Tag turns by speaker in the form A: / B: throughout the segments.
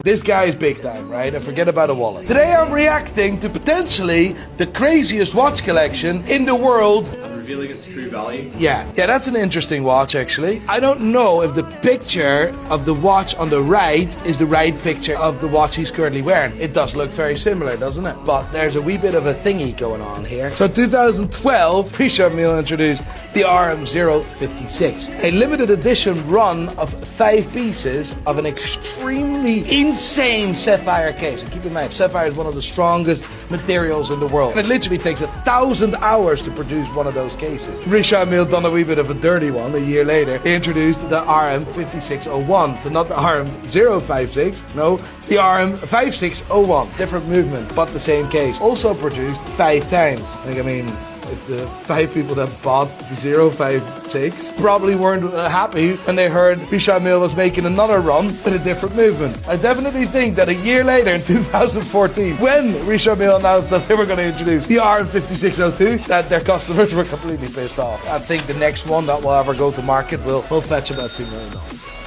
A: This guy is big time, right? And forget about a wallet. Today I'm reacting to potentially the craziest watch collection in the world.
B: I'm revealing its true value.
A: Yeah, that's an interesting watch actually. I don't know if the picture of the watch on the right is the right picture of the watch he's currently wearing. It does look very similar, doesn't it? But there's a wee bit of a thingy going on here. So 2012, Richard Mille introduced the RM056, a limited edition run of 5 pieces of an extremely insane sapphire case. And keep in mind, sapphire is one of the strongest materials in the world. And it literally takes 1,000 hours to produce one of those cases. Richard Mille done a wee bit of a dirty one a year later. He introduced the RM5601. So not the RM056, no, the RM5601. Different movement, but the same case. Also produced 5 times. Like, I mean, if the 5 people that bought the 056 probably weren't happy when they heard Richard Mille was making another run with a different movement. I definitely think that a year later in 2014, when Richard Mille announced that they were going to introduce the RM5602, that their customers were completely pissed off. I think the next one that will ever go to market will fetch about $2 million.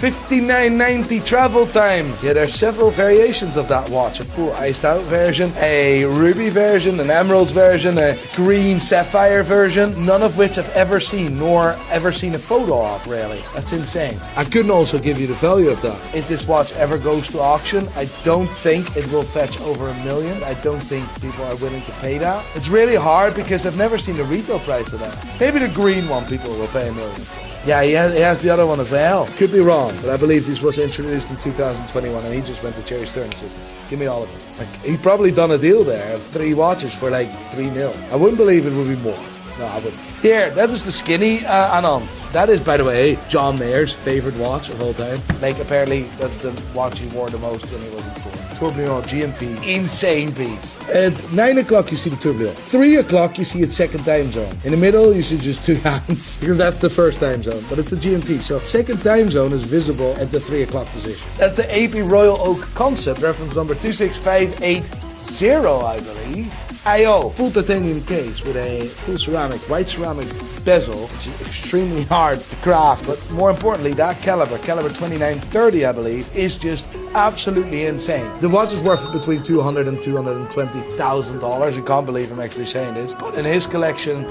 A: $59.90 travel time. Yeah, there's several variations of that watch. A full iced out version, a ruby version, an emeralds version, a green sapphire version, none of which I've ever seen, nor ever seen a photo of, really. That's insane. I couldn't also give you the value of that. If this watch ever goes to auction, I don't think it will fetch over $1 million. I don't think people are willing to pay that. It's really hard because I've never seen the retail price of that. Maybe the green one people will pay $1 million for. Yeah, he has the other one as well. Could be wrong, but I believe this was introduced in 2021 and he just went to Cherry Stern and said, give me all of it. Like, he probably done a deal there of 3 watches for like $3 million. I wouldn't believe it would be more. No, I wouldn't. Here, that is the skinny Anant. That is, by the way, John Mayer's favourite watch of all time. Like, apparently, that's the watch he wore the most when he was in tour. Tourbillon GMT, insane piece. At 9 o'clock you see the tourbillon. 3 o'clock you see its second time zone. In the middle you see just 2 hands because that's the first time zone, but it's a GMT. So second time zone is visible at the 3 o'clock position. That's the AP Royal Oak Concept, reference number 26580, I believe. IO, full titanium case with a full ceramic, white ceramic bezel, which is extremely hard to craft, but more importantly, that caliber 2930, I believe, is just absolutely insane. The watch is worth between $200,000 and $220,000. You can't believe I'm actually saying this, but in his collection,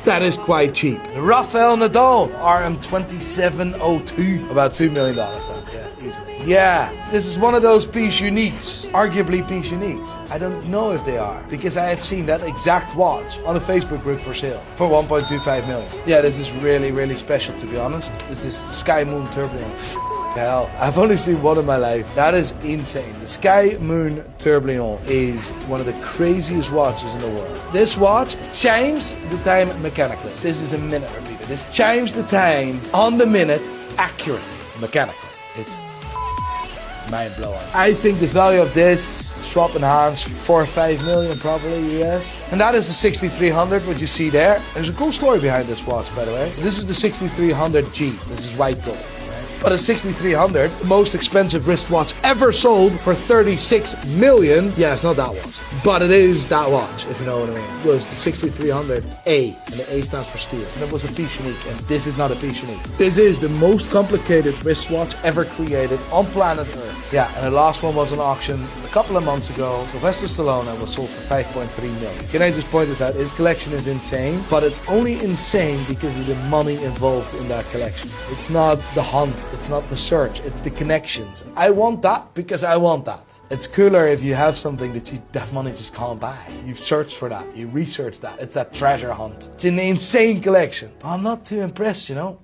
A: that is quite cheap. The Rafael Nadal RM2702, about $2 million. Yeah, easily. Yeah, this is one of those piece uniques, arguably piece uniques. I don't know if they are, because I have seen that exact watch on a Facebook group for sale for 1.25 million. Yeah, this is really, really special, to be honest. This is Sky Moon Tourbillon. Hell, I've only seen one in my life. That is insane. The Sky Moon Tourbillon is one of the craziest watches in the world. This watch chimes the time mechanically. This is a minute repeater. This chimes the time on the minute, accurate mechanically. It's mind-blowing. I think the value of this, swap in hands, 4 or 5 million probably US. And that is the 6300, what you see there. There's a cool story behind this watch, by the way. This is the 6300G. This is white gold. But a 6300, the most expensive wristwatch ever sold for 36 million. Yeah, it's not that watch, but it is that watch, if you know what I mean. It was the 6300A, and the A stands for steel. And it was a piece unique, and this is not a piece unique. This is the most complicated wristwatch ever created on planet Earth. Yeah, and the last one was an auction a couple of months ago. Sylvester Stallone was sold for 5.3 million. Can I just point this out? His collection is insane, but it's only insane because of the money involved in that collection. It's not the hunt. It's not the search, it's the connections. I want that because I want that. It's cooler if you have something that money just can't buy. You've searched for that, you researched that. It's that treasure hunt. It's an insane collection. I'm not too impressed, you know.